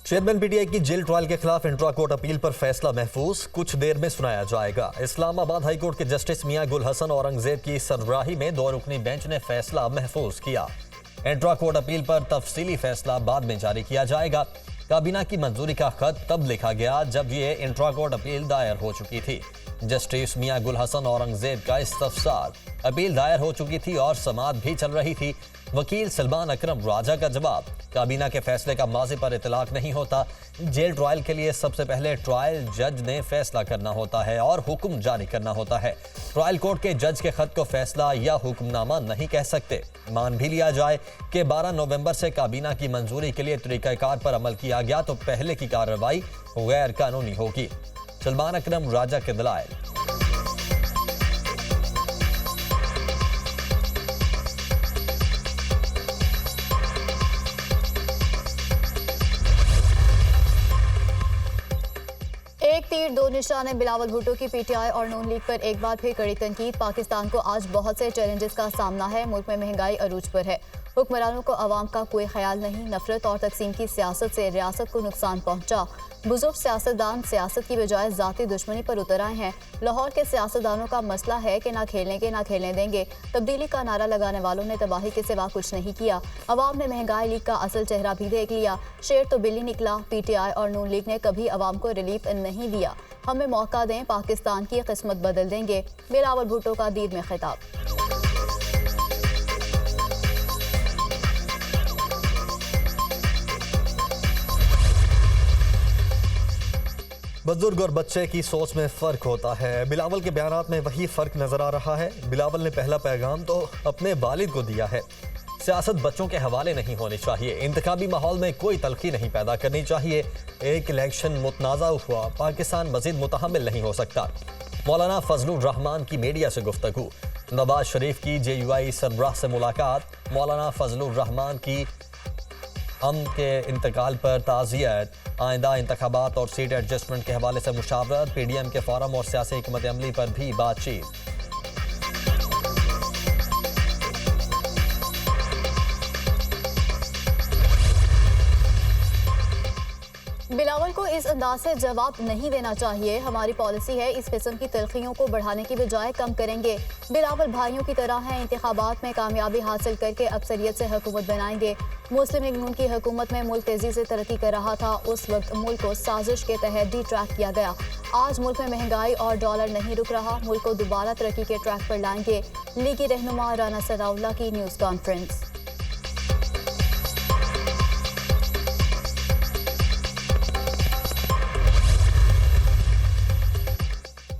Chairman PTI की jail trial के खिलाफ इंट्रा कोर्ट अपील पर फैसला महफूज कुछ देर में सुनाया जाएगा। इस्लामाबाद हाईकोर्ट के जस्टिस मियां गुल हसन औरंगजेब की सरबराही में 2 रुकनी बेंच ने फैसला महफूज किया। इंट्रा कोर्ट अपील पर तफसीली फैसला बाद में जारी किया जाएगा। काबीना की मंजूरी का खत तब लिखा गया जब ये इंट्रा कोर्ट अपील दायर हो चुकी थी। जस्टिस मियां गुल हसन औरंगजेब का इस्तफसार अपील दायर हो चुकी थी और समाअत भी चल रही थी। वकील सलमान अकरम राजा का जवाब, काबीना के फैसले का माजी पर इतलाक नहीं होता। जेल ट्रायल के लिए सबसे पहले ट्रायल जज ने फैसला करना होता है और हुक्म जारी करना होता है। ट्रायल कोर्ट के जज के खत को फैसला या हुक्मनामा नहीं कह सकते। मान भी लिया जाए कि 12 नवंबर से काबीना की मंजूरी के लिए तरीकाकार पर अमल किया गया तो पहले की कार्रवाई गैर कानूनी होगी। सलमान अकरम राजा के दलाइल। एक तीर दो निशाने बिलावल भुट्टो की पीटीआई और नून लीग पर एक बार फिर कड़ी तनकीद। पाकिस्तान को आज बहुत से चैलेंजेस का सामना है। मुल्क में महंगाई अरूज पर है। हुक्मरानों को अवाम का कोई ख्याल नहीं। नफरत और तकसीम की सियासत से रियासत को नुकसान पहुंचा। बुजुर्ग सियासतदान सियासत की बजाय जाती दुश्मनी पर उतर आए हैं। लाहौर के सियासतदानों का मसला है कि ना खेलेंगे ना खेलने देंगे। तब्दीली का नारा लगाने वालों ने तबाही के सिवा कुछ नहीं किया। अवाम ने महंगाई लीग का असल चेहरा भी देख लिया। शेर तो बिल्ली निकला। पीटीआई और नून लीग ने कभी अवाम को रिलीफ नहीं दिया। हमें मौका दें, पाकिस्तान की किस्मत बदल देंगे। बिलावल भुट्टो का दीर में खिताब। बुजुर्ग और बच्चे की सोच में फर्क होता है। बिलावल के बयानात में वही फर्क नजर आ रहा है। बिलावल ने पहला पैगाम तो अपने वालिद को दिया है। सियासत बच्चों के हवाले नहीं होनी चाहिए। इंतखाबी माहौल में कोई तलखी नहीं पैदा करनी चाहिए। एक इलेक्शन मुतनाज़ा हुआ, पाकिस्तान मजीद मुतहम्मिल नहीं हो सकता। मौलाना फजलुर रहमान की मीडिया से गुफ्तगू। नवाज शरीफ की JUI सरबराह से मुलाकात। मौलाना फजलुर रहमान की के इंतकाल पर ताज़ियत। आइंदा इंतखाबात और सीट एडजस्टमेंट के हवाले से मुशावरत। PDM के फोरम और सियासी हिकमत अमली पर भी बातचीत। बिलावल को इस अंदाज से जवाब नहीं देना चाहिए। हमारी पॉलिसी है इस किस्म की तलखियों को बढ़ाने की बजाय कम करेंगे। बिलावल भाइयों की तरह हैं। इंतखाबात में कामयाबी हासिल करके अक्सरियत से हुकूमत बनाएंगे। मुस्लिम लीग नून की हुकूमत में मुल्क तेजी से तरक्की कर रहा था। उस वक्त मुल्क को साजिश के तहत डिट्रैक किया गया। आज मुल्क में महंगाई और डॉलर नहीं रुक रहा। मुल्क को दोबारा तरक्की के ट्रैक पर लाएंगे। लीगी रहनुमा राना सनाउल्लाह की न्यूज़ कॉन्फ्रेंस।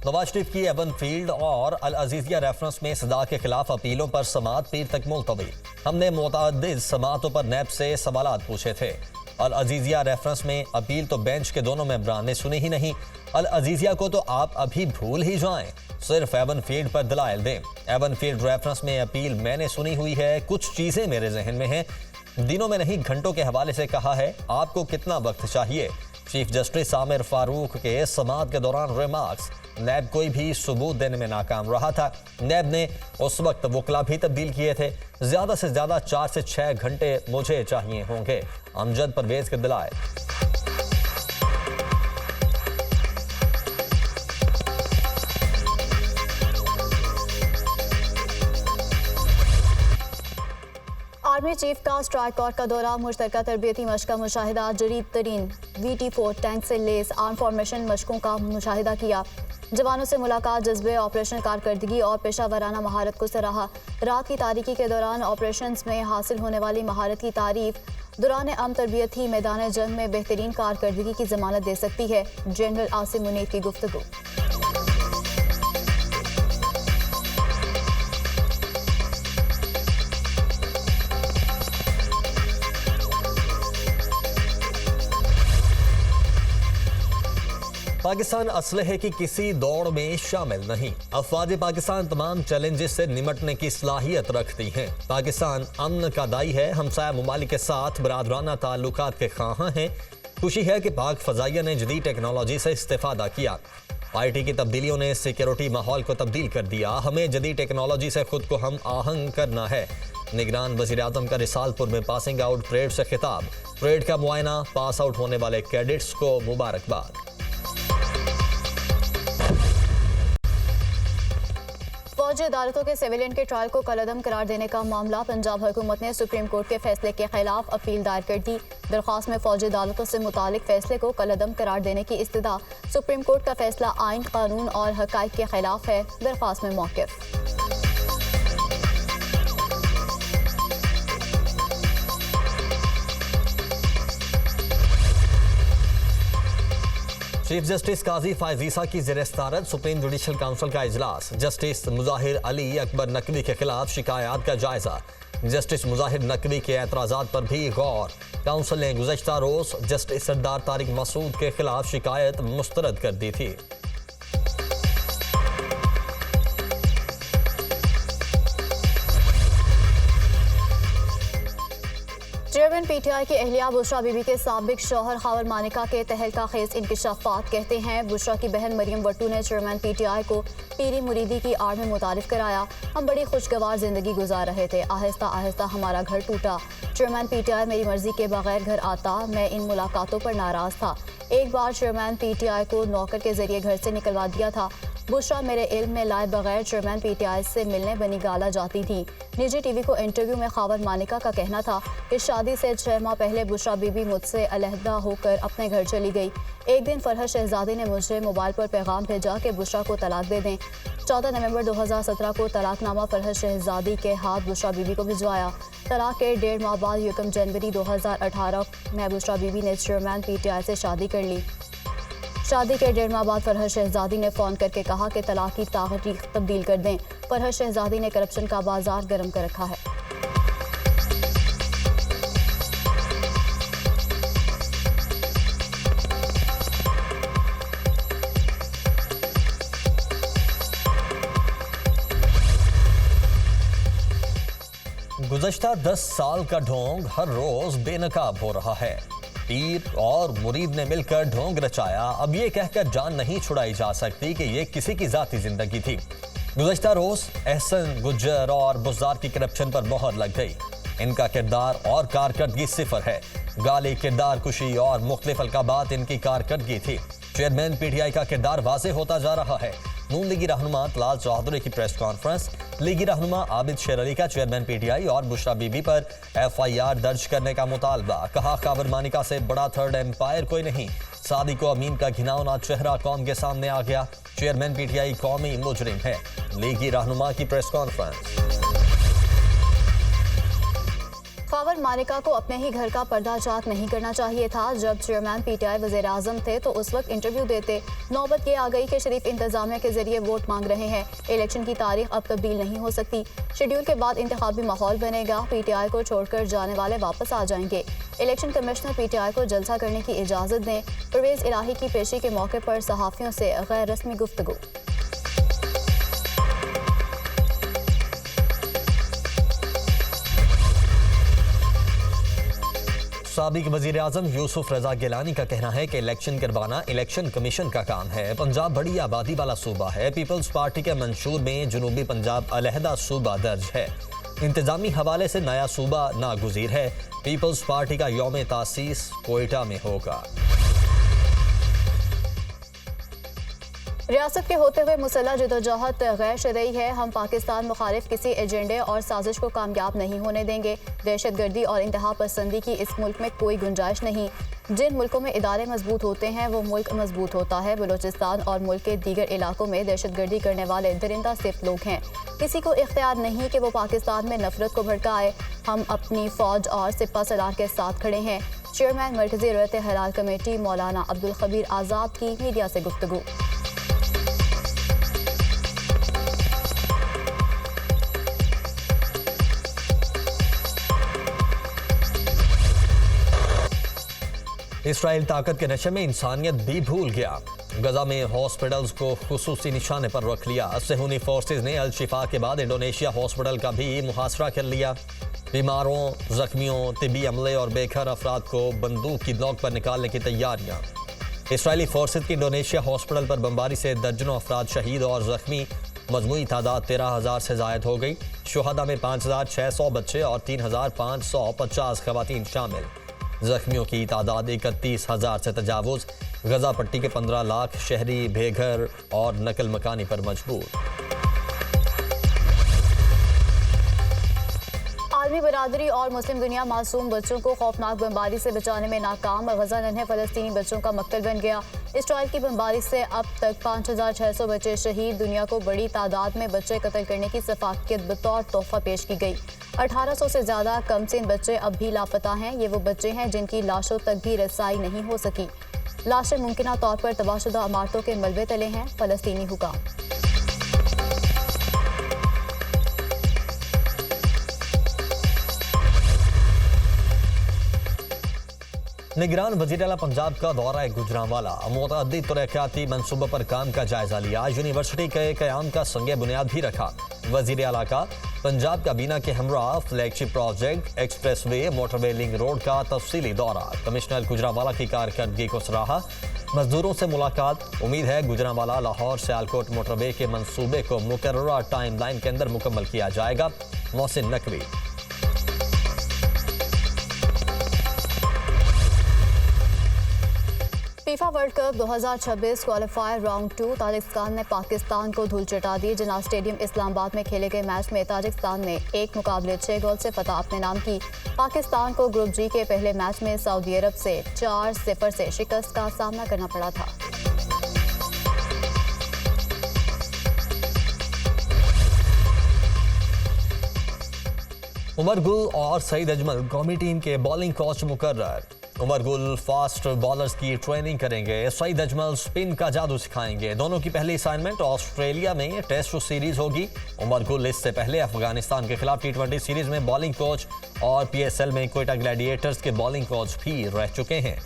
नवाज शरीफ की एवन फील्ड और अल अजीजिया रेफरेंस में सदा के खिलाफ अपीलों पर समाअत पीर तक मुलतवी। हमने मुतअद्दिद समाअतों पर नैब से सवालात पूछे थे। अल अजीजिया रेफरेंस में अपील तो बेंच के दोनों मेंबरान ने सुनी ही नहीं। अल अजीजिया को तो आप अभी भूल ही जाएं। सिर्फ एवन फील्ड पर दलाइल दें। एवन फील्ड रेफरेंस में अपील मैंने सुनी हुई है। कुछ चीजें मेरे जहन में हैं। दिनों में नहीं घंटों के हवाले से कहा है। आपको कितना वक्त चाहिए? चीफ जस्टिस आमिर फारूक के समाअत के दौरान रिमार्क्स। नैब कोई भी सबूत देने में नाकाम रहा था। नैब ने उस वक्त वकला भी तब्दील किए थे। ज्यादा से ज्यादा 4 से 6 घंटे मुझे चाहिए होंगे। अमजद परवेज के दलाइल। आर्मी चीफ का स्ट्राइक कोर्ट का दौरा। मुश्तरका तरबियती मश्क का मुशाहिदा। जदीद तरीन VT4 टैंक से लेस आर्म फॉर्मेशन मशकों का मुशाहिदा किया। जवानों से मुलाकात। जज्बे, ऑपरेशनल कारकर्दगी और पेशा वराना महारत को सराहा। रात की तारीकी के दौरान ऑपरेशंस में हासिल होने वाली महारत की तारीफ। दौरान आम तरबियत ही मैदान जंग में बेहतरीन कारकर्दगी की जमानत दे सकती है। जनरल आसिम मुनीर की गुफ्तगू। पाकिस्तान असलहे की किसी दौड़ में शामिल नहीं। अफवाज पाकिस्तान तमाम चैलेंजेस से निमटने की सलाहियत रखती हैं। पाकिस्तान अमन का दाई है। हमसाया ममालिक के साथ बरादराना ताल्लुकात के ख्वाहां हैं। खुशी है कि पाक फजाइया ने जदीद टेक्नोलॉजी से इस्तेफादा किया। आईटी की तब्दीलियों ने सिक्योरिटी माहौल को तब्दील कर दिया। हमें जदीद टेक्नोलॉजी से खुद को हम आहंग करना है। निगरान वज़ीर-ए-आज़म का रिसालपुर में पासिंग आउट परेड से खिताब। परेड का मुआयना, पास आउट होने वाले कैडेट्स को मुबारकबाद। फौजी अदालतों के सिविलियन के ट्रायल को कलअदम करार देने का मामला। पंजाब हुकूमत ने सुप्रीम कोर्ट के फैसले के खिलाफ अपील दायर कर दी। दरख्वास्त में फौजी अदालतों से मुतालिक फैसले को कलअदम करार देने की इस्तदा। सुप्रीम कोर्ट का फैसला आइन, कानून और हकाइक के खिलाफ है। दरख्वास्त में मौक़िफ़। चीफ जस्टिस काजी फायजीसा की ज़ेर-ए-सदारत सुप्रीम जुडिशल काउंसिल का इजलास। जस्टिस मुजाहिर अली अकबर नकवी के खिलाफ शिकायत का जायजा। जस्टिस मुजाहिर नकवी के एतराज़ात पर भी गौर। काउंसिल ने गुज़श्ता रोज़ जस्टिस सरदार तारिक मसूद के खिलाफ शिकायत मुस्तरद कर दी थी। चेयरमैन पीटीआई की अहलिया बुशरा बीबी के साबिक शौहर खावर मानिका के तहलका खेज इंकशाफात कहते हैं। बुशरा की बहन मरियम वट्टू ने चेयरमैन पीटीआई को पीरी मुरीदी की आड़ में मुतारिफ कराया। हम बड़ी खुशगवार जिंदगी गुजार रहे थे, आहिस्ता आहिस्ता हमारा घर टूटा। चेयरमैन पीटीआई मेरी मर्जी के बगैर घर आता। मैं इन मुलाकातों पर नाराज था। एक बार चेयरमैन पीटीआई को नौकर के जरिए घर से निकलवा दिया था। बुशरा मेरे इल्म में लाए बगैर चेयरमैन पीटीआई से मिलने बनी गाला जाती थी। निजी टीवी को इंटरव्यू में खावर मानिका का कहना था कि शादी से 6 माह पहले बुशरा बीबी मुझसे अलहदा होकर अपने घर चली गई। एक दिन फरहत शहजादी ने मुझे मोबाइल पर पैगाम भेजा कि बुशरा को तलाक दे दें। 14 नवंबर 2017 को तलाकनामा फरहत शहजादी के हाथ बुशरा बीबी को भिजवाया। तलाक के 1.5 माह बाद 1 जनवरी 2018 में बुशरा बीबी ने चेयरमैन पीटीआई से शादी कर ली। शादी के 1.5 माह बाद फरहत शहजादी ने फ़ोन करके कहा कि तलाक की तारीख तब्दील कर दें। फरहत शहजादी ने करप्शन का बाजार गर्म कर रखा है। गुज़श्ता 10 साल का ढोंग हर रोज बेनकाब हो रहा है। पीर और मुरीद ने मिलकर ढोंग रचाया। अब ये कहकर जान नहीं छुड़ाई जा सकती कि ये किसी की जाती जिंदगी थी। गुज़श्ता रोज एहसन, गुज्जर और बुज़दार की करप्शन पर मोहर लग गई। इनका किरदार और कारकर्दगी सिफर है। गाली, किरदार कुशी और मुख्तलिफ अलकाबात इनकी कारकर्दगी थी। चेयरमैन पीटीआई का किरदार वाज़ेह होता जा रहा है। नून लीगी रहनुमा तलाल चौधरी की प्रेस कॉन्फ्रेंस। लीगी रहनुमा आबिद शेर अली का चेयरमैन पीटीआई और बुशरा बीबी पर FIR दर्ज करने का मुतालबा। कहा, खावर मानिका से बड़ा थर्ड एम्पायर कोई नहीं। सादिक अमीन का घिनौना चेहरा कौम के सामने आ गया। चेयरमैन पीटीआई कौमी मुजरिम है। लीगी रहनुमा की प्रेस कॉन्फ्रेंस। खावर मानिका को अपने ही घर का पर्दाचाक नहीं करना चाहिए था। जब चेयरमैन पीटीआई वज़ीर-ए-आज़म थे तो उस वक्त इंटरव्यू देते। नौबत ये आ गई कि शरीफ इंतजामिया के जरिए वोट मांग रहे हैं। इलेक्शन की तारीख अब तब्दील नहीं हो सकती। शेड्यूल के बाद इंतखाबी माहौल बनेगा। पीटीआई को छोड़कर जाने वाले वापस आ जाएंगे। इलेक्शन कमिश्नर पीटीआई को जलसा करने की इजाज़त दें। परवेज़ इलाही की पेशी के मौके पर सहाफ़ियों से गैर रस्मी गुफ्तगू। साबिक वज़ीर-ए-आज़म यूसुफ रज़ा गिलानी का कहना है कि इलेक्शन करवाना इलेक्शन कमीशन का काम है। पंजाब बड़ी आबादी वाला सूबा है। पीपल्स पार्टी के मंशूर में जनूबी पंजाब अलहदा सूबा दर्ज है। इंतजामी हवाले से नया सूबा नागुज़ीर है। पीपल्स पार्टी का यौम तासीस कोयटा में होगा। रियासत के होते हुए मुसल्लह जदोजहद गैर शरई है। हम पाकिस्तान मुखालिफ किसी एजेंडे और साजिश को कामयाब नहीं होने देंगे। दहशतगर्दी और इंतहा पसंदी की इस मुल्क में कोई गुंजाइश नहीं। जिन मुल्कों में इदारे मजबूत होते हैं वो मुल्क मजबूत होता है। बलूचिस्तान और मुल्क के दीगर इलाकों में दहशतगर्दी करने वाले दरिंदा सिर्फ लोग हैं। किसी को इख्तियार नहीं कि वो पाकिस्तान में नफरत को भड़काए। हम अपनी फौज और सिपा सलार के साथ खड़े हैं। चेयरमैन मरकजी रयत हलाल कमेटी मौलाना अब्दुल खबीर आज़ाद की मीडिया से गुफ्तगू। इसराइल ताकत के नशे में इंसानियत भी भूल गया। गजा में हॉस्पिटल्स को खुसूसी निशाने पर रख लिया। सेहूनी फोर्सेज ने अल शिफा के बाद इंडोनेशिया हॉस्पिटल का भी मुहासरा कर लिया। बीमारों, जख्मियों, तिबी अमले और बेघर अफराद को बंदूक की नोक पर निकालने की तैयारियां। इसराइली फोर्सेज की इंडोनेशिया हॉस्पिटल पर बमबारी से दर्जनों अफराद शहीद और जख्मी, मजमूई तादाद 13,000 से जायद हो गई। शुहदा में 5,600 बच्चे और 3,550 खवातीन शामिल। जख्मियों की तादाद 31,000 से तजावुज। गजा पट्टी के 15 लाख शहरी बेघर और नकल मकानी पर मजबूर। आलमी बरादरी और मुस्लिम दुनिया मासूम बच्चों को खौफनाक बमबारी से बचाने में नाकाम। गजा नन्हे फलस्तीनी बच्चों का मक्तल बन गया। इसराइल की बमबारी से अब तक 5,600 बच्चे शहीद। दुनिया को बड़ी तादाद में बच्चे कत्ल करने की सफाकियत बतौर तोहफा पेश की गई। 1800 से ज्यादा कमसिन बच्चे अब भी लापता हैं। ये वो बच्चे हैं जिनकी लाशों तक भी रसाई नहीं हो सकी। लाशें मुमकिन तौर पर तबाहशुदा इमारतों के मलबे तले हैं। फलस्तीनी हुकाम निगरान वज़ीर आला पंजाब का दौरा गुजरांवाला। मुतअद्दिद तरक्याती मनसूबों पर काम का जायजा लिया। यूनिवर्सिटी के क़याम का संग बुनियाद भी रखा। वज़ीर आला का पंजाब काबीना के हमरा flagship project expressway motorway link road का तफसीली दौरा। कमिश्नर गुजरांवाला की कारकर्दगी को सराहा। मजदूरों से मुलाकात। उम्मीद है गुजरांवाला लाहौर सियालकोट मोटरवे के मंसूबे को मुकर्ररा टाइम लाइन के अंदर मुकम्मल किया जाएगा। Mohsin Naqvi. FIFA world cup 2026 qualifier round 2 Tajikistan ने पाकिस्तान को धूल चटा दी। जना स्टेडियम इस्लामाबाद में खेले गए मैच में ताजिकिस्तान ने एक मुकाबले 6 गोल से फतह अपने नाम की। पाकिस्तान को ग्रुप जी के पहले मैच में सऊदी अरब से 4-0 से शिकस्त का सामना करना पड़ा था। उमर गुल और सईद अजमल कौमी टीम के बॉलिंग कोच मुकर्रर। उमर गुल फास्ट बॉलर्स की ट्रेनिंग करेंगे। सईद अजमल स्पिन का जादू सिखाएंगे। दोनों की पहली असाइनमेंट ऑस्ट्रेलिया में टेस्ट सीरीज होगी। उमर गुल इससे पहले अफगानिस्तान के खिलाफ T20 सीरीज में बॉलिंग कोच और PSL में क्वेटा ग्लैडिएटर्स के बॉलिंग कोच भी रह चुके हैं।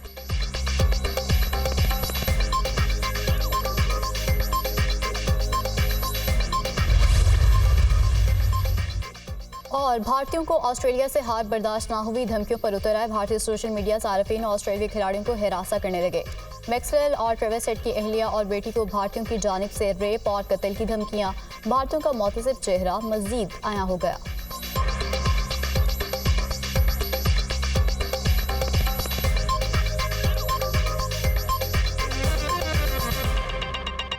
और भारतीयों को ऑस्ट्रेलिया से हार बर्दाश्त ना हुई। धमकियों पर उतर आए भारतीय सोशल मीडिया सार्फिन और ऑस्ट्रेलियाई खिलाड़ियों को हिरासा करने लगे। मैक्सवेल और ट्रेविस हेड की अहलिया और बेटी को भारतीयों की जानिब से रेप और कत्ल की धमकियां। भारतीयों का मुतसिब चेहरा मजीद आया हो गया।